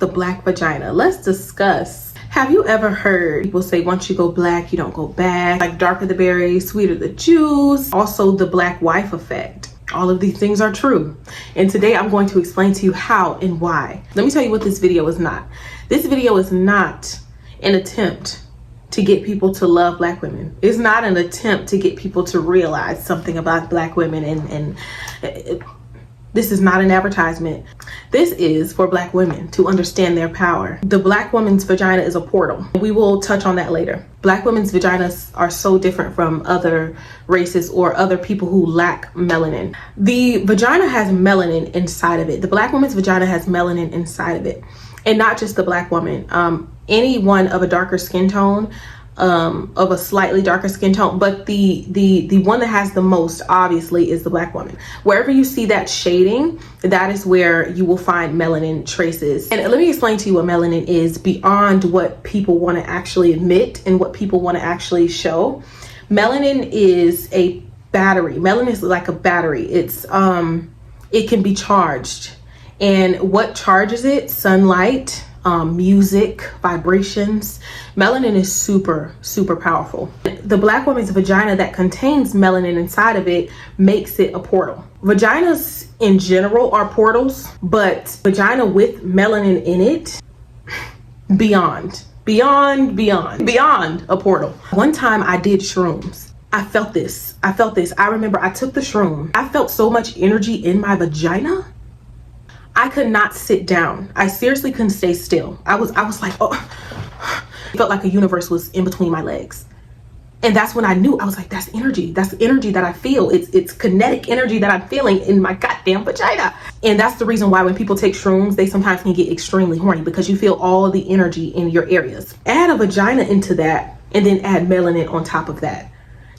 the black vagina. Let's discuss. Have you ever heard people say once you go black, you don't go back? Like darker the berry, sweeter the juice. Also the black wife effect. All of these things are true. And today I'm going to explain to you how and why. Let me tell you what this video is not. This video is not an attempt to get people to love black women. It's not an attempt to get people to realize something about black women and this is not an advertisement. This is for black women to understand their power. The black woman's vagina is a portal. We will touch on that later. Black women's vaginas are so different from other races or other people who lack melanin. The vagina has melanin inside of it. The black woman's vagina has melanin inside of it. And not just the black woman. Anyone of a darker skin tone, of a slightly darker skin tone, but the one that has the most obviously is the black woman. Wherever you see that shading, that is where you will find melanin traces. And let me explain to you what melanin is beyond what people want to actually admit and what people want to actually show. Melanin is a battery. Melanin is like a battery. It's it can be charged, and what charges it? Sunlight, music, vibrations. Melanin is super powerful. The black woman's vagina that contains melanin inside of it makes it a portal. Vaginas in general are portals, but vagina with melanin in it, beyond a portal. One time I did shrooms. I felt this. I remember I took the shroom. I felt so much energy in my vagina. I could not sit down. I seriously couldn't stay still. I was like, oh, it felt like a universe was in between my legs. And that's when I knew. I was like, that's energy. That's energy that I feel. It's kinetic energy that I'm feeling in my goddamn vagina. And that's the reason why when people take shrooms, they sometimes can get extremely horny, because you feel all the energy in your areas. Add a vagina into that and then add melanin on top of that.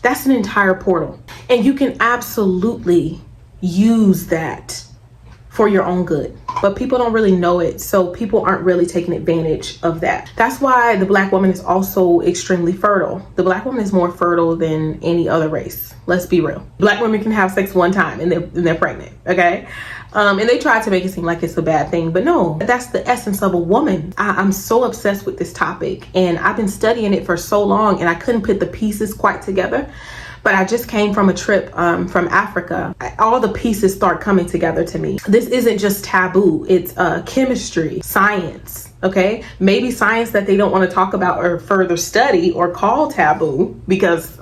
That's an entire portal. And you can absolutely use that for your own good, but people don't really know it, so people aren't really taking advantage of that. That's why the black woman is also extremely fertile. The black woman is more fertile than any other race. Let's be real. Black women can have sex one time and they're pregnant, okay? And they try to make it seem like it's a bad thing, but no, that's the essence of a woman. I'm so obsessed with this topic, and I've been studying it for so long, and I couldn't put the pieces quite together. But I just came from a trip from Africa. All the pieces start coming together to me. This isn't just taboo. It's chemistry, science, okay? Maybe science that they don't want to talk about or further study or call taboo because,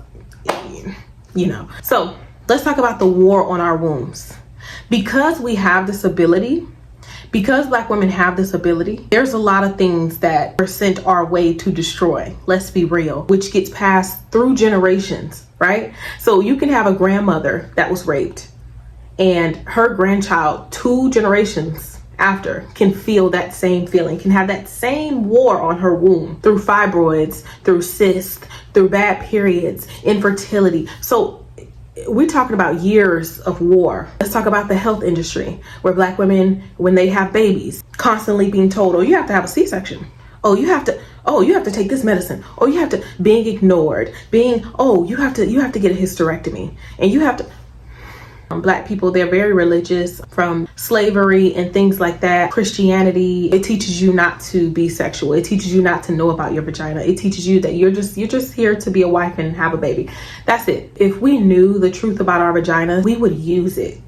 you know. So let's talk about the war on our wombs. Because we have this ability, because black women have this ability, there's a lot of things that are sent our way to destroy. Let's be real, which gets passed through generations, right? So you can have a grandmother that was raped and her grandchild 2 generations after can feel that same feeling, can have that same war on her womb through fibroids, through cysts, through bad periods, infertility. So we're talking about years of war. Let's talk about the health industry, where black women, when they have babies, constantly being told, oh, you have to have a C-section. Oh, you have to take this medicine. Oh, you have to, being ignored, you have to get a hysterectomy, and you have to. Black people, they're very religious, from slavery and things like that. Christianity, it teaches you not to be sexual. It teaches you not to know about your vagina. It teaches you that you're just here to be a wife and have a baby. That's it. If we knew the truth about our vagina, we would use it.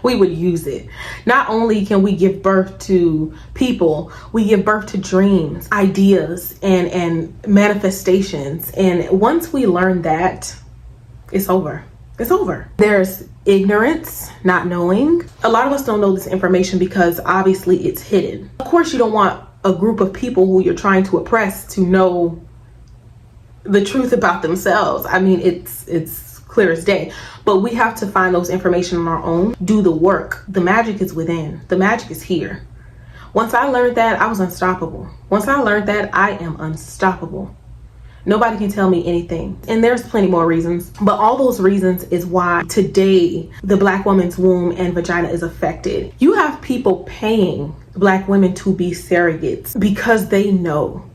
We would use it. Not only can we give birth to people, we give birth to dreams, ideas, and manifestations. And once we learn that, it's over. It's over. There's ignorance, not knowing. A lot of us don't know this information because obviously it's hidden. Of course, you don't want a group of people who you're trying to oppress to know the truth about themselves. I mean, it's clear as day, but we have to find those information on our own, do the work. The magic is within. The magic is here. Once I learned that, I was unstoppable. Once I learned that, I am unstoppable. Nobody can tell me anything. And there's plenty more reasons, but all those reasons is why today the black woman's womb and vagina is affected. You have people paying black women to be surrogates because they know.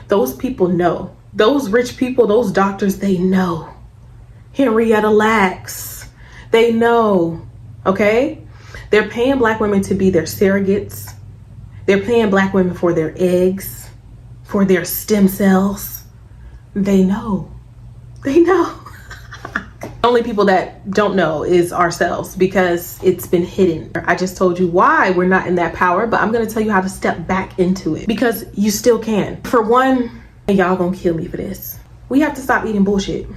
Those people know. Those rich people, those doctors, they know. Henrietta Lacks, they know, okay? They're paying black women to be their surrogates, They're paying black women for their eggs, for their stem cells. They know. They know. The only people that don't know is ourselves, because it's been hidden. I just told you why we're not in that power, but I'm going to tell you how to step back into it, because you still can. For one, and y'all gonna kill me for this, we have to stop eating bullshit.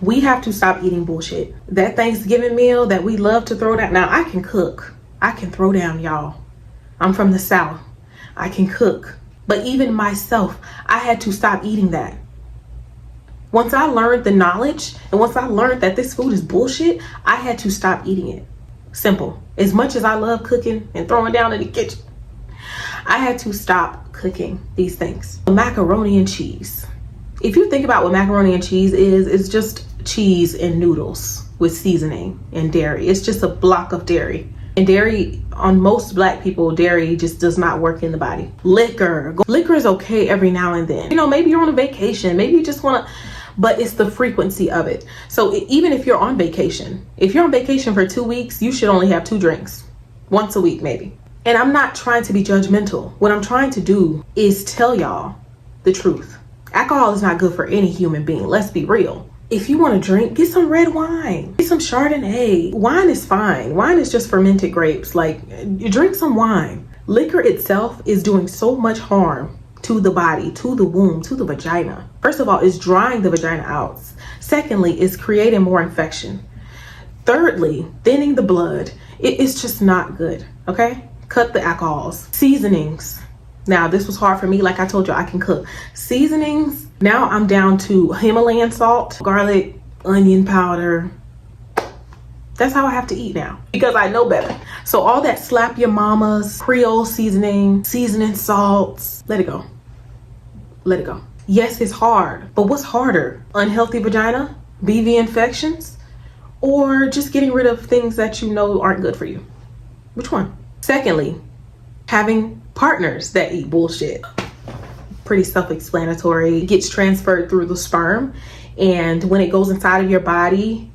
We have to stop eating bullshit. That Thanksgiving meal that we love to throw down. Now, I can cook. I can throw down, y'all. I'm from the South. I can cook. But even myself, I had to stop eating that. Once I learned the knowledge, and once I learned that this food is bullshit, I had to stop eating it. Simple. As much as I love cooking and throwing down in the kitchen, I had to stop cooking these things. Macaroni and cheese. If you think about what macaroni and cheese is, it's just cheese and noodles with seasoning and dairy. It's just a block of dairy. And dairy, on most black people, dairy just does not work in the body. Liquor is okay every now and then. You know, maybe you're on a vacation, maybe you just want to, but it's the frequency of it. So even if you're on vacation, for 2 weeks, you should only have 2 drinks, once a week maybe. And I'm not trying to be judgmental. What I'm trying to do is tell y'all the truth. Alcohol is not good for any human being. Let's be real. If you want to drink, get some red wine, get some Chardonnay. Wine is fine. Wine is just fermented grapes. Like, you drink some wine. Liquor itself is doing so much harm to the body, to the womb, to the vagina. First of all, it's drying the vagina out. Secondly, it's creating more infection. Thirdly, thinning the blood. It's just not good, okay? Cut the alcohols. Seasonings. Now, this was hard for me. Like I told you, I can cook. Seasonings, now I'm down to Himalayan salt, garlic, onion powder. That's how I have to eat now, because I know better. So all that slap your mama's, Creole seasoning salts, let it go. Let it go. Yes, it's hard, but what's harder? Unhealthy vagina, BV infections, or just getting rid of things that you know aren't good for you? Which one? Secondly, having partners that eat bullshit. Pretty self-explanatory. It gets transferred through the sperm, and when it goes inside of your body,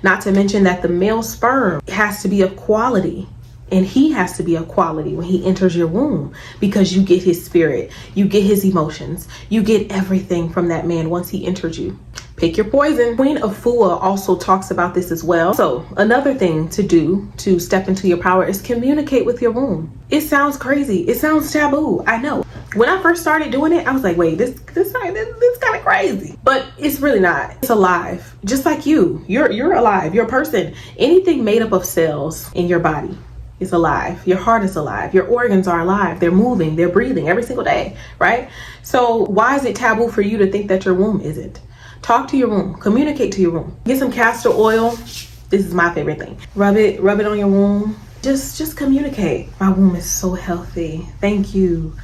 not to mention that the male sperm has to be of quality, and he has to be of quality when he enters your womb, because you get his spirit, you get his emotions, you get everything from that man once he enters you. Pick your poison. Queen of Fua also talks about this as well. So another thing to do to step into your power is communicate with your womb. It sounds crazy. It sounds taboo. I know. When I first started doing it, I was like, wait, this kind of crazy. But it's really not. It's alive. Just like you. You're alive. You're a person. Anything made up of cells in your body is alive. Your heart is alive. Your organs are alive. They're moving. They're breathing every single day, right? So why is it taboo for you to think that your womb isn't? Talk to your womb. Communicate to your womb. Get some castor oil. This is my favorite thing. Rub it on your womb. Just communicate. My womb is so healthy. Thank you.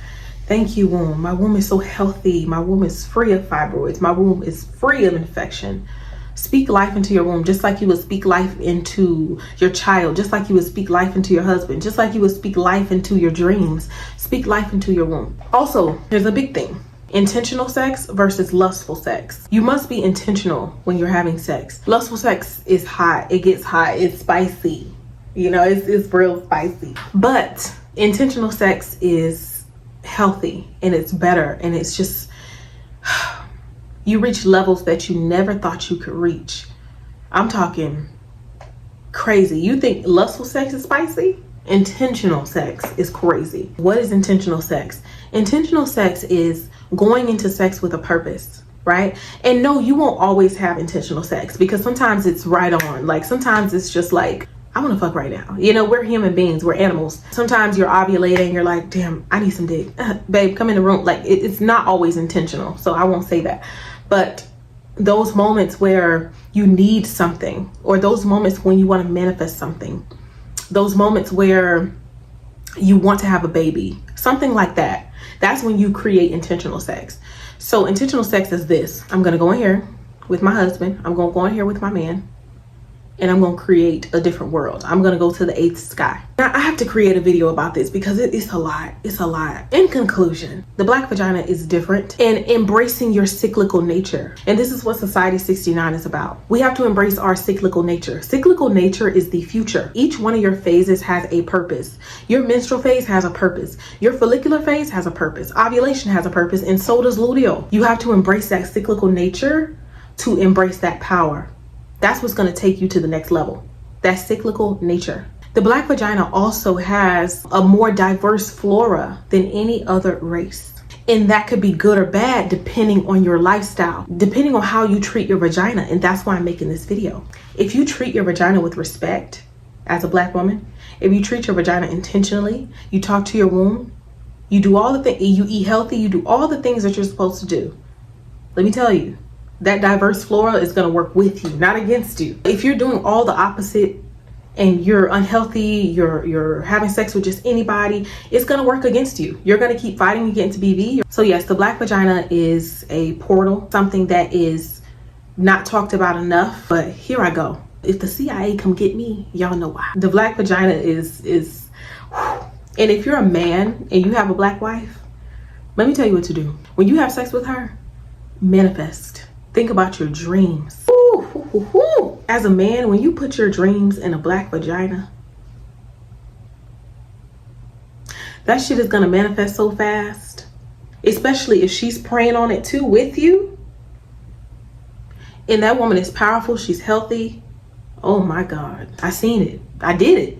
Thank you, womb. My womb is so healthy. My womb is free of fibroids. My womb is free of infection. Speak life into your womb, just like you would speak life into your child, just like you would speak life into your husband, just like you would speak life into your dreams. Speak life into your womb. Also, there's a big thing. Intentional sex versus lustful sex. You must be intentional when you're having sex. Lustful sex is hot. It gets hot. It's spicy. You know, it's real spicy. But intentional sex is healthy, and it's better, and it's just, you reach levels that you never thought you could reach. I'm talking crazy. You think lustful sex is spicy? Intentional sex is crazy. What is intentional sex? Intentional sex is going into sex with a purpose, right? And no, you won't always have intentional sex, because sometimes it's right on. Like, sometimes it's just like, I want to fuck right now. You know, we're human beings. We're animals. Sometimes you're ovulating. You're like, damn, I need some dick. Babe, come in the room. Like, it's not always intentional. So I won't say that. But those moments where you need something, or those moments when you want to manifest something, those moments where you want to have a baby, something like that, that's when you create intentional sex. So intentional sex is this. I'm going to go in here with my husband. I'm going to go in here with my man. and I'm gonna create a different world. I'm gonna go to the 8th sky. Now I have to create a video about this because it's a lot. It's a lot. In conclusion, the black vagina is different and embracing your cyclical nature. And this is what Society 69 is about. We have to embrace our cyclical nature. Cyclical nature is the future. Each one of your phases has a purpose. Your menstrual phase has a purpose. Your follicular phase has a purpose. Ovulation has a purpose, and so does luteal. You have to embrace that cyclical nature to embrace that power. That's what's going to take you to the next level. That cyclical nature. The black vagina also has a more diverse flora than any other race. And that could be good or bad depending on your lifestyle, depending on how you treat your vagina. And that's why I'm making this video. If you treat your vagina with respect as a black woman, if you treat your vagina intentionally, you talk to your womb, you do all the things, you eat healthy, you do all the things that you're supposed to do. Let me tell you, that diverse flora is going to work with you, not against you. If you're doing all the opposite and you're unhealthy, you're having sex with just anybody, it's going to work against you. You're going to keep fighting against BV. So yes, the black vagina is a portal, something that is not talked about enough, but here I go. If the CIA come get me, y'all know why. The black vagina is and if you're a man and you have a black wife, let me tell you what to do. When you have sex with her, manifest. Think about your dreams. Ooh. As a man, when you put your dreams in a black vagina, that shit is gonna manifest so fast. Especially if she's praying on it too with you. And that woman is powerful, she's healthy. Oh my God, I seen it, I did it.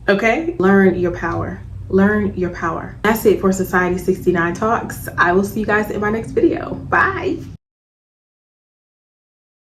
Okay, learn your power. Learn your power. That's it for Society 69 Talks. I will see you guys in my next video. Bye.